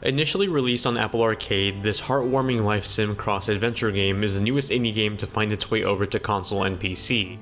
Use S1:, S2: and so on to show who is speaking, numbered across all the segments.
S1: Initially released on Apple Arcade, this heartwarming life sim cross-adventure game is the newest indie game to find its way over to console and PC.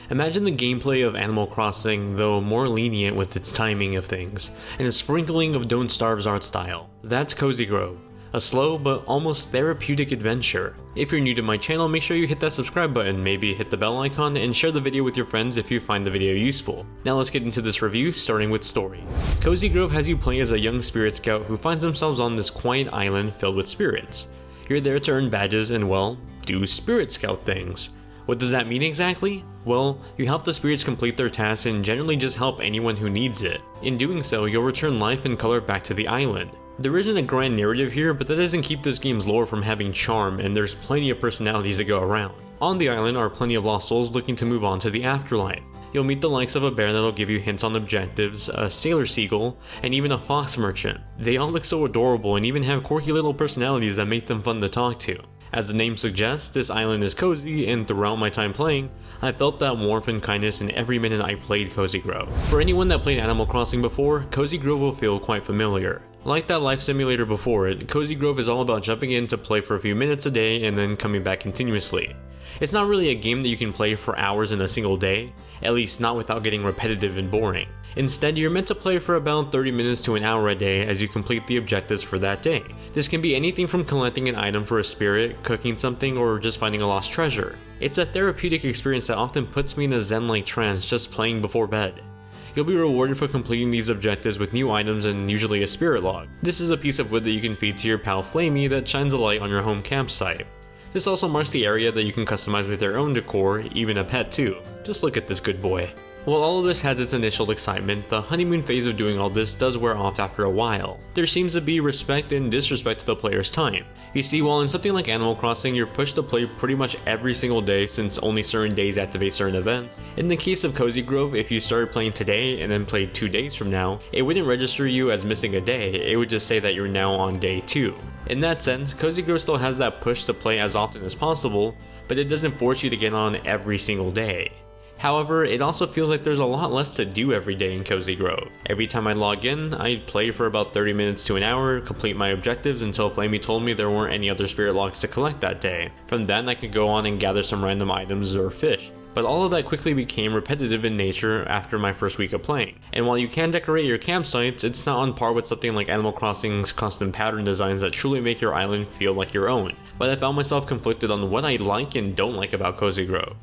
S1: Imagine the gameplay of Animal Crossing, though more lenient with its timing of things, and a sprinkling of Don't Starve's art style. That's Cozy Grove, a slow but almost therapeutic adventure. If you're new to my channel, make sure you hit that subscribe button, maybe hit the bell icon, and share the video with your friends if you find the video useful. Now let's get into this review, starting with story. Cozy Grove has you play as a young spirit scout who finds themselves on this quiet island filled with spirits. You're there to earn badges and, well, do spirit scout things. What does that mean exactly? Well, you help the spirits complete their tasks and generally just help anyone who needs it. In doing so, you'll return life and color back to the island. There isn't a grand narrative here, but that doesn't keep this game's lore from having charm, and there's plenty of personalities to go around. On the island are plenty of lost souls looking to move on to the afterlife. You'll meet the likes of a bear that'll give you hints on objectives, a sailor seagull, and even a fox merchant. They all look so adorable and even have quirky little personalities that make them fun to talk to. As the name suggests, this island is cozy, and throughout my time playing, I felt that warmth and kindness in every minute I played Cozy Grove. For anyone that played Animal Crossing before, Cozy Grove will feel quite familiar. Like that life simulator before it, Cozy Grove is all about jumping in to play for a few minutes a day and then coming back continuously. It's not really a game that you can play for hours in a single day, at least not without getting repetitive and boring. Instead, you're meant to play for about 30 minutes to an hour a day as you complete the objectives for that day. This can be anything from collecting an item for a spirit, cooking something, or just finding a lost treasure. It's a therapeutic experience that often puts me in a zen-like trance just playing before bed. You'll be rewarded for completing these objectives with new items and usually a spirit log. This is a piece of wood that you can feed to your pal Flamey that shines a light on your home campsite. This also marks the area that you can customize with your own decor, even a pet too. Just look at this good boy. While all of this has its initial excitement, the honeymoon phase of doing all this does wear off after a while. There seems to be respect and disrespect to the player's time. You see, while in something like Animal Crossing, you're pushed to play pretty much every single day since only certain days activate certain events. In the case of Cozy Grove, if you started playing today and then played 2 days from now, it wouldn't register you as missing a day, it would just say that you're now on day 2. In that sense, Cozy Grove still has that push to play as often as possible, but it doesn't force you to get on every single day. However, it also feels like there's a lot less to do every day in Cozy Grove. Every time I log in, I'd play for about 30 minutes to an hour, complete my objectives until Flamey told me there weren't any other spirit logs to collect that day. From then I could go on and gather some random items or fish. But all of that quickly became repetitive in nature after my first week of playing. And while you can decorate your campsites, it's not on par with something like Animal Crossing's custom pattern designs that truly make your island feel like your own. But I found myself conflicted on what I like and don't like about Cozy Grove.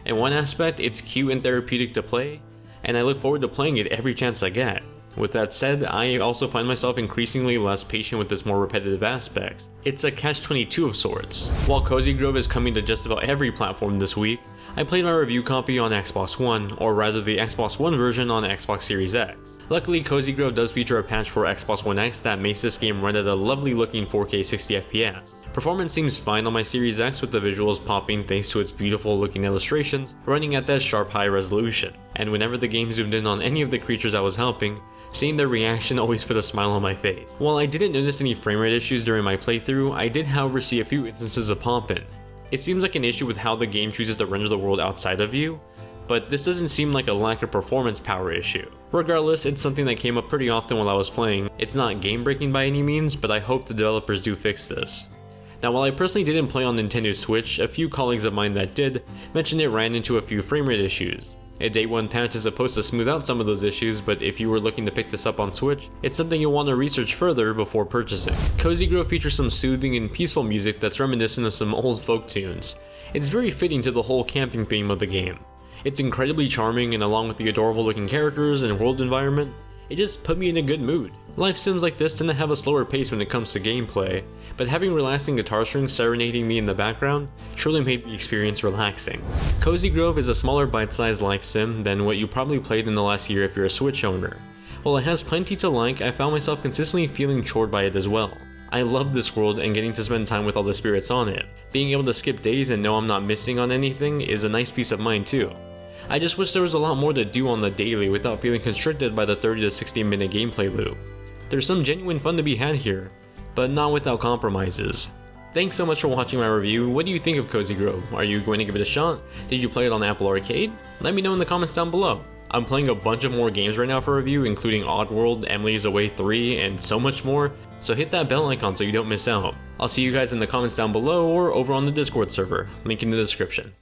S1: In one aspect, it's cute and therapeutic to play, and I look forward to playing it every chance I get. With that said, I also find myself increasingly less patient with its more repetitive aspects. It's a catch-22 of sorts. While Cozy Grove is coming to just about every platform this week, I played my review copy on Xbox One, or rather the Xbox One version on Xbox Series X. Luckily, Cozy Grove does feature a patch for Xbox One X that makes this game run at a lovely looking 4K 60fps. Performance seems fine on my Series X with the visuals popping thanks to its beautiful looking illustrations running at that sharp high resolution. And whenever the game zoomed in on any of the creatures I was helping, seeing their reaction always put a smile on my face. While I didn't notice any frame rate issues during my playthrough, I did however see a few instances of pop-in. It seems like an issue with how the game chooses to render the world outside of you, but this doesn't seem like a lack of performance power issue. Regardless, it's something that came up pretty often while I was playing. It's not game breaking by any means, but I hope the developers do fix this. Now, while I personally didn't play on Nintendo Switch, a few colleagues of mine that did mentioned it ran into a few frame rate issues. A day 1 patch is supposed to smooth out some of those issues, but if you were looking to pick this up on Switch, it's something you'll want to research further before purchasing. Cozy Grove features some soothing and peaceful music that's reminiscent of some old folk tunes. It's very fitting to the whole camping theme of the game. It's incredibly charming, and along with the adorable looking characters and world environment, it just put me in a good mood. Life sims like this tend to have a slower pace when it comes to gameplay, but having relaxing guitar strings serenading me in the background truly made the experience relaxing. Cozy Grove is a smaller bite-sized life sim than what you probably played in the last year if you're a Switch owner. While it has plenty to like, I found myself consistently feeling chored by it as well. I love this world and getting to spend time with all the spirits on it. Being able to skip days and know I'm not missing on anything is a nice peace of mind too. I just wish there was a lot more to do on the daily without feeling constricted by the 30 to 60 minute gameplay loop. There's some genuine fun to be had here, but not without compromises. Thanks so much for watching my review. What do you think of Cozy Grove? Are you going to give it a shot? Did you play it on Apple Arcade? Let me know in the comments down below. I'm playing a bunch of more games right now for review, including Oddworld, Emily's Away 3, and so much more, So hit that bell icon so you don't miss out. I'll see you guys in the comments down below or over on the Discord server, link in the description.